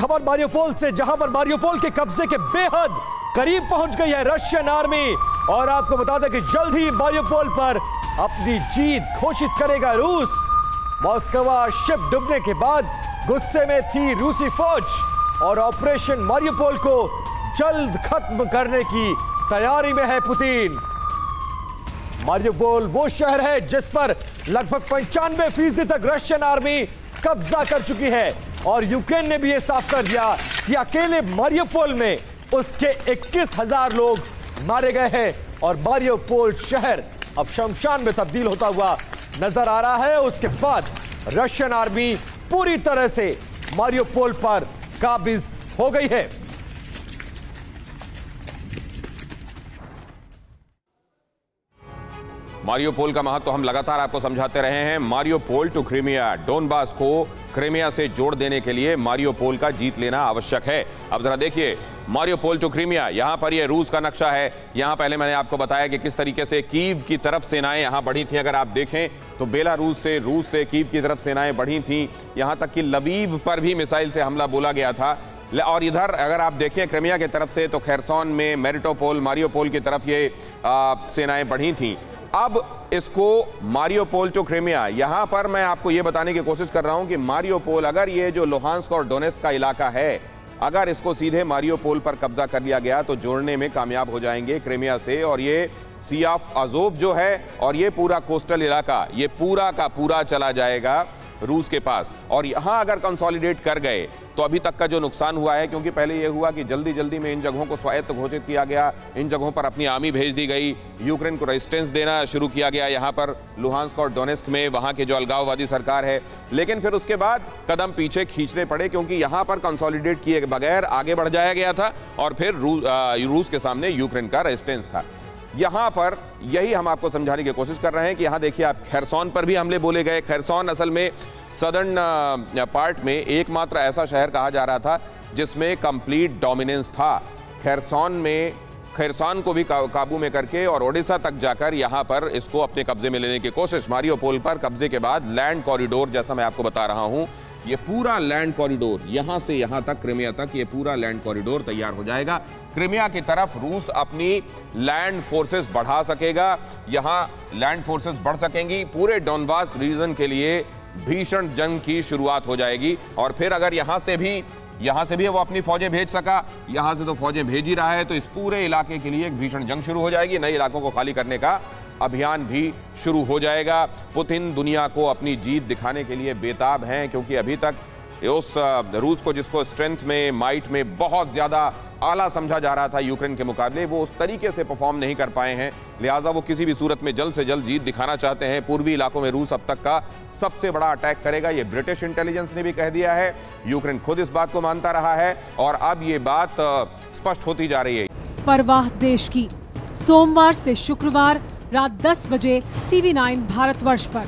खबर मारियोपोल से, जहां पर मारियोपोल के कब्जे के बेहद करीब पहुंच गई है रशियन आर्मी। और आपको बता दें कि जल्द ही मारियोपोल पर अपनी जीत घोषित करेगा रूस। मॉस्को शिप डूबने के बाद गुस्से में थी रूसी फौज और ऑपरेशन मारियोपोल को जल्द खत्म करने की तैयारी में है पुतिन। मारियोपोल वो शहर है जिस पर लगभग 95% तक रशियन आर्मी कब्जा कर चुकी है और यूक्रेन ने भी यह साफ कर दिया कि अकेले मारियोपोल में उसके 21,000 लोग मारे गए हैं और मारियोपोल शहर अब शमशान में तब्दील होता हुआ नजर आ रहा है। उसके बाद रशियन आर्मी पूरी तरह से मारियोपोल पर काबिज हो गई है। मारियोपोल का महत्व हम लगातार आपको समझाते रहे हैं। मारियोपोल टू क्रीमिया, डोनबास को क्रीमिया से जोड़ देने के लिए मारियोपोल का जीत लेना आवश्यक है। अब जरा देखिए, मारियोपोल टू क्रीमिया, यहां पर यह रूस का नक्शा है। यहां पहले मैंने आपको बताया कि किस तरीके से कीव की तरफ सेनाएं यहां बढ़ी थी। अगर आप देखें तो बेलारूस से, रूस से कीव की तरफ सेनाएं बढ़ी थी। यहां तक कि लवीव पर भी मिसाइल से हमला बोला गया था। और इधर अगर आप देखें क्रीमिया की तरफ से तो खेरसोन में, मेरिटोपोल, मारियोपोल की तरफ ये सेनाएं बढ़ी थी। अब इसको मारियोपोल टू क्रीमिया, यहां पर मैं आपको यह बताने की कोशिश कर रहा हूं कि मारियोपोल, अगर ये जो लुहांस्क और डोनेस्क का इलाका है, अगर इसको सीधे मारियोपोल पर कब्जा कर लिया गया तो जोड़ने में कामयाब हो जाएंगे क्रीमिया से। और ये सी ऑफ अजोव जो है और ये पूरा कोस्टल इलाका, ये पूरा का पूरा चला जाएगा रूस के पास। और यहां अगर कंसोलिडेट कर गए तो अभी तक का जो नुकसान हुआ है, क्योंकि पहले यह हुआ कि जल्दी जल्दी में इन जगहों को स्वायत्त घोषित किया गया, इन जगहों पर अपनी आर्मी भेज दी गई, यूक्रेन को रेजिस्टेंस देना शुरू किया गया यहां पर लुहांस्क और डोनेस्क में, वहां के जो अलगाववादी सरकार है। लेकिन फिर उसके बाद कदम पीछे खींचने पड़े क्योंकि यहां पर कंसोलिडेट किए बगैर आगे बढ़ जाया गया था और फिर रूस के सामने यूक्रेन का रेजिस्टेंस था। यहां पर यही हम आपको समझाने की कोशिश कर रहे हैं कि यहां देखिए आप, खेरसोन पर भी हमले बोले गए। खेरसोन असल में सदर्न पार्ट में एकमात्र ऐसा शहर कहा जा रहा था जिसमें कंप्लीट डोमिनेंस था। खेरसोन को भी काबू में करके और ओडिशा तक जाकर यहां पर इसको अपने कब्जे में लेने की कोशिश। मारियोपोल पर कब्जे के बाद लैंड कॉरिडोर, जैसा मैं आपको बता रहा हूं, ये पूरा लैंड कॉरिडोर यहां से यहां तक, क्रीमिया तक, ये पूरा लैंड कॉरिडोर तैयार हो जाएगा। क्रीमिया की तरफ रूस अपनी लैंड फोर्सेस बढ़ा सकेगा, यहां लैंड फोर्सेस बढ़ सकेंगी। पूरे डोनबास रीजन के लिए भीषण जंग की शुरुआत हो जाएगी। और फिर अगर यहां से भी वो अपनी फौजें भेज सका, यहां से तो फौजें भेज ही रहा है, तो इस पूरे इलाके के लिए एक भीषण जंग शुरू हो जाएगी। नए इलाकों को खाली करने का अभियान भी शुरू हो जाएगा। पुतिन दुनिया को अपनी जीत दिखाने के लिए बेताब हैं, क्योंकि अभी तक उस रूस को, जिसको स्ट्रेंथ में, माइट में बहुत ज्यादा आला समझा जा रहा था यूक्रेन के मुकाबले, वो उस तरीके से परफॉर्म नहीं कर पाए हैं। लिहाजा वो किसी भी सूरत में जल्द से जल्द जीत दिखाना चाहते हैं। पूर्वी इलाकों में रूस अब तक का सबसे बड़ा अटैक करेगा, ये ब्रिटिश इंटेलिजेंस ने भी कह दिया है। यूक्रेन खुद इस बात को मानता रहा है और अब ये बात स्पष्ट होती जा रही है। परवाह देश की, सोमवार से शुक्रवार रात 10 बजे TV9 भारतवर्ष पर।